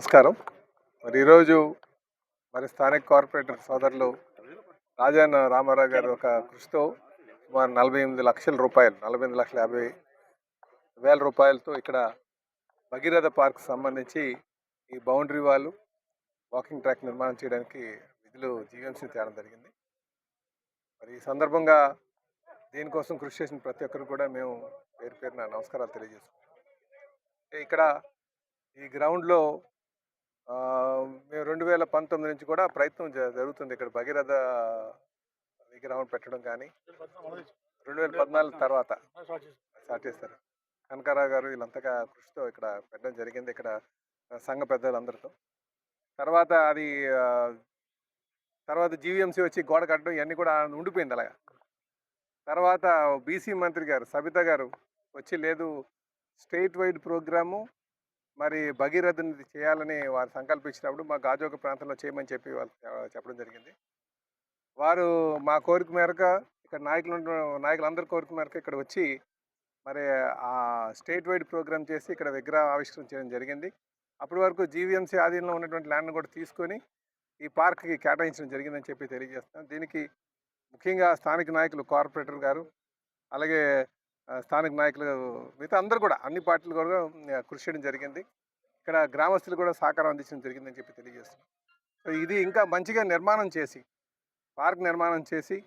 నమస్కారం. ఈరోజు స్థానిక కార్పొరేటర్ సోదరులు రాజాన రామారావు గారు ఒక కృషితో సుమారు 48 లక్షల రూపాయలు, 48,50,000 రూపాయలతో ఇక్కడ భగీరథ పార్క్ సంబంధించి ఈ బౌండరీ వాళ్ళు, వాకింగ్ ట్రాక్ నిర్మాణం చేయడానికి నిధులు జీవీఎంసీ తేవడం జరిగింది. ఈ సందర్భంగా దీనికోసం కృషి చేసిన ప్రతి ఒక్కరు కూడా మేము పేరు పేరున నమస్కారాలు తెలియజేస్తున్నాం. ఇక్కడ ఈ గ్రౌండ్లో మేము 2019 నుంచి కూడా ప్రయత్నం జరుగుతుంది. ఇక్కడ భగీరథ విగ్రహం పెట్టడం కానీ 2014 తర్వాత స్టార్ట్ చేస్తారు. కనకారావు గారు వీళ్ళంతగా కృషితో ఇక్కడ పెట్టడం జరిగింది, ఇక్కడ సంఘ పెద్దలందరితో. తర్వాత జీవీఎంసీ వచ్చి గోడ కట్టడం ఇవన్నీ కూడా ఉండిపోయింది అలాగా. తర్వాత బీసీ మంత్రి గారు సబితా గారు వచ్చి లేదు స్టేట్ వైడ్ ప్రోగ్రాము భగీరథని చేయాలని వారు సంకల్పించినప్పుడు మా గాజోక ప్రాంతంలో చేయమని చెప్పి వాళ్ళు చెప్పడం జరిగింది. వారు మా కోరిక మేరకు ఇక్కడ నాయకులందరి కోరిక మేరకు ఇక్కడ వచ్చి ఆ స్టేట్ వైడ్ ప్రోగ్రామ్ చేసి ఇక్కడ విగ్రహ ఆవిష్కరణ చేయడం జరిగింది. అప్పటి వరకు జీవీఎంసీ ఆధీనంలో ఉన్నటువంటి ల్యాండ్ను కూడా తీసుకొని ఈ పార్క్కి కేటాయించడం జరిగిందని చెప్పి తెలియజేస్తున్నాం. దీనికి ముఖ్యంగా స్థానిక నాయకులు, కార్పొరేటర్ గారు, అలాగే స్థానిక నాయకులు, మిగతా అందరూ కూడా అన్ని పార్టీలు కూడా కృషి చేయడం జరిగింది. ఇక్కడ గ్రామస్తులు కూడా సహకారం అందించడం జరిగిందని చెప్పి తెలియజేస్తున్నాం. ఇది ఇంకా మంచిగా పార్క్ నిర్మాణం చేసి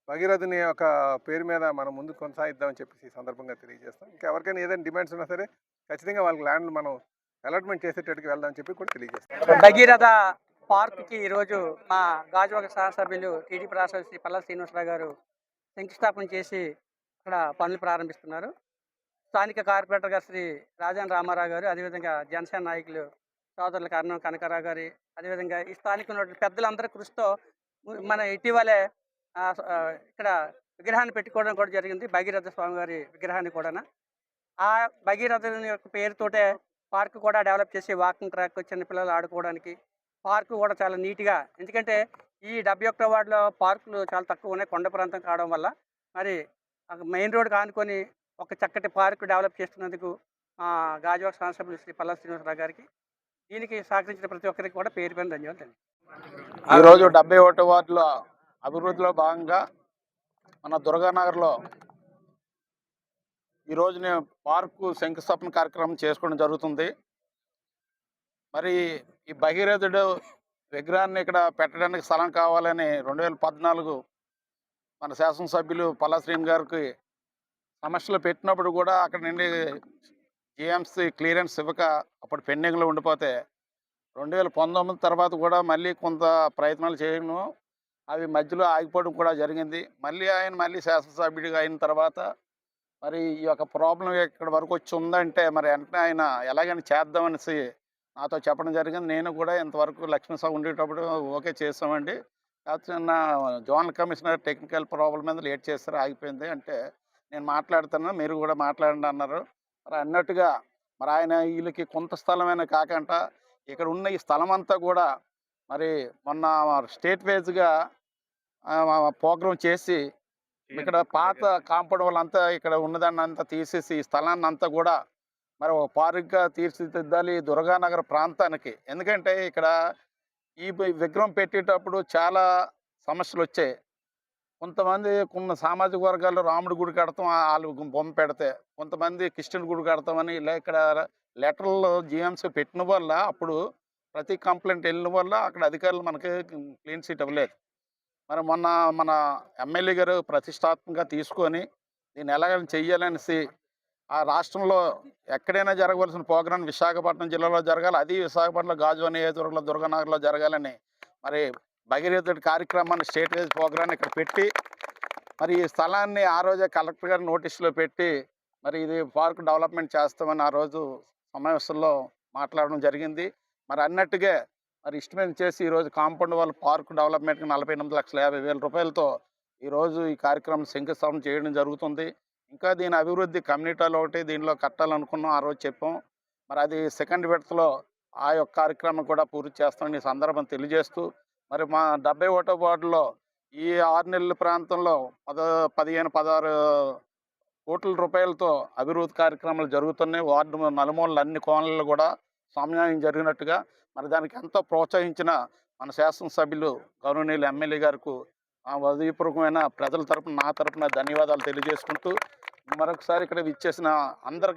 భగీరథుని యొక్క పేరు మీద మనం ముందుకు కొనసాగిద్దామని చెప్పేసి ఈ సందర్భంగా తెలియజేస్తాం. ఇంకా ఎవరికైనా ఏదైనా డిమాండ్స్ ఉన్నా సరే ఖచ్చితంగా వాళ్ళకి ల్యాండ్లు మనం అలాట్మెంట్ చేసేటట్టుకు వెళ్దామని చెప్పి కూడా తెలియజేస్తాం. భగీరథ పార్క్కి ఈరోజు మా గాజువాక శాసనసభ్యులు టీడీపీ రాష్ట్ర శ్రీ పల్లా శ్రీనివాసరావు గారు శంకుస్థాపన చేసి ఇక్కడ పనులు ప్రారంభిస్తున్నారు. స్థానిక కార్పొరేటర్ గారు శ్రీ రాజాన రామారావు గారు, అదేవిధంగా జనసేన నాయకులు సోదరుల కారణం కనకారావు గారి, అదేవిధంగా ఈ స్థానిక పెద్దలందరి కృషితో మన ఇటీవలే ఇక్కడ విగ్రహాన్ని పెట్టుకోవడం కూడా జరిగింది, భగీరథ స్వామి గారి విగ్రహాన్ని కూడా. ఆ భగీరథుని యొక్క పేరుతోటే పార్క్ కూడా డెవలప్ చేసి వాకింగ్ ట్రాక్, చిన్నపిల్లలు ఆడుకోవడానికి పార్కు కూడా చాలా నీట్గా, ఎందుకంటే ఈ 71వ వార్డులో పార్కులు చాలా తక్కువ ఉన్నాయి, కొండ ప్రాంతం కావడం వల్ల మెయిన్ రోడ్కి ఆనుకొని ఒక చక్కటి పార్కు డెవలప్ చేస్తున్నందుకు గాజువాక శాసనసభ్యులు శ్రీ పల్లా శ్రీనివాసరావు గారికి, దీనికి సహకరించిన ప్రతి ఒక్కరికి కూడా పేరు పైన ధన్యవాదాలు. ఈరోజు 71వ వార్డులో అభివృద్ధిలో భాగంగా మన దుర్గానగర్లో ఈరోజు నేను పార్కు శంకుస్థాపన కార్యక్రమం చేసుకోవడం జరుగుతుంది. ఈ భగీరథుడు విగ్రహాన్ని ఇక్కడ పెట్టడానికి స్థలం కావాలని 2014 మన శాసనసభ్యులు పల్లా శ్రీని గారికి సమస్యలు పెట్టినప్పుడు కూడా అక్కడ నుండి జీఎంసీ క్లియరెన్స్ ఇవ్వక అప్పుడు పెండింగ్లో ఉండిపోతే 2019 తర్వాత కూడా మళ్ళీ కొంత ప్రయత్నాలు చేయను, అవి మధ్యలో ఆగిపోవడం కూడా జరిగింది. ఆయన శాసనసభ్యుడిగా అయిన తర్వాత ఈ యొక్క ప్రాబ్లం ఇక్కడ వరకు వచ్చి ఉందంటే వెంటనే ఆయన ఎలాగైనా చేద్దామనేసి నాతో చెప్పడం జరిగింది. నేను కూడా ఇంతవరకు లక్ష్మీసాగు ఉండేటప్పుడు ఓకే చేసామండి, కాకపోతే నా జోనల్ కమిషనర్ టెక్నికల్ ప్రాబ్లం మీద లేట్ చేస్తారు, ఆగిపోయింది అంటే నేను మాట్లాడుతున్నా, మీరు కూడా మాట్లాడండి అన్నారు. అన్నట్టుగా ఆయన వీళ్ళకి కొంత స్థలమైనా కాకుండా ఇక్కడ ఉన్న ఈ స్థలం అంతా కూడా మొన్న స్టేట్ వైజ్గా ప్రోగ్రాం చేసి ఇక్కడ పాత కాంపౌండ్ వాళ్ళంతా ఇక్కడ ఉన్నదాన్ని అంతా తీసేసి ఈ స్థలాన్ని అంతా కూడా ఒక పార్క్గా తీర్చిదిద్దాలి దుర్గానగర్ ప్రాంతానికి. ఎందుకంటే ఇక్కడ ఈ విగ్రహం పెట్టేటప్పుడు చాలా సమస్యలు వచ్చాయి. కొంతమంది కొన్ని సామాజిక వర్గాల్లో రాముడి గుడి కడతాం, వాళ్ళు బొమ్మ పెడితే, కొంతమంది క్రిస్టియన్ గుడి కడతామని ఇలా ఇక్కడ లెటర్లో జీఎంసీ పెట్టిన వల్ల అప్పుడు ప్రతి కంప్లైంట్ వెళ్ళిన వల్ల అక్కడ అధికారులు మనకి క్లీన్ సీట్ ఇవ్వలేదు. మొన్న మన ఎమ్మెల్యే గారు ప్రతిష్టాత్మకంగా తీసుకొని దీన్ని ఎలాగైనా చెయ్యాలనేసి ఆ రాష్ట్రంలో ఎక్కడైనా జరగవలసిన ప్రోగ్రాం విశాఖపట్నం జిల్లాలో జరగాలి, అది విశాఖపట్నంలో గాజువా నియోజకవర్గంలో దుర్గానగర్లో జరగాలని భగీరథుడి కార్యక్రమాన్ని స్టేట్ వైజ్ ప్రోగ్రాన్ని ఇక్కడ పెట్టి ఈ స్థలాన్ని ఆ రోజే కలెక్టర్ గారి నోటీసులో పెట్టి ఇది పార్క్ డెవలప్మెంట్ చేస్తామని ఆ రోజు సమావేశంలో మాట్లాడడం జరిగింది. అన్నట్టుగా ఎస్టిమేట్ చేసి ఈరోజు కాంపౌండ్ వాళ్ళ పార్క్ డెవలప్మెంట్కి 48,50,000 రూపాయలతో ఈరోజు ఈ కార్యక్రమం శంకుస్థాపన చేయడం జరుగుతుంది. ఇంకా దీని అభివృద్ధి కమ్యూనిటీలో ఒకటి దీనిలో కట్టాలనుకున్నాం, ఆ రోజు చెప్పాం. అది సెకండ్ విడతలో ఆ యొక్క కార్యక్రమం కూడా పూర్తి చేస్తామని ఈ సందర్భం తెలియజేస్తూ మా 71వ వార్డులో ఈ 6 నెలల ప్రాంతంలో 15-16 కోట్ల రూపాయలతో అభివృద్ధి కార్యక్రమాలు జరుగుతున్నాయి. వార్డు నలుమూలలు అన్ని కోణాలలో కూడా సమన్వయం జరిగినట్టుగా మరి దానికి ఎంతో ప్రోత్సహించిన మన శాసనసభ్యులు గౌరవనీయులు ఎమ్మెల్యే గారికి హృదయపూర్వకమైన ప్రజల తరపున నా తరపున ధన్యవాదాలు తెలియజేసుకుంటూ మరొకసారి ఇక్కడ విచ్చేసిన అందరికీ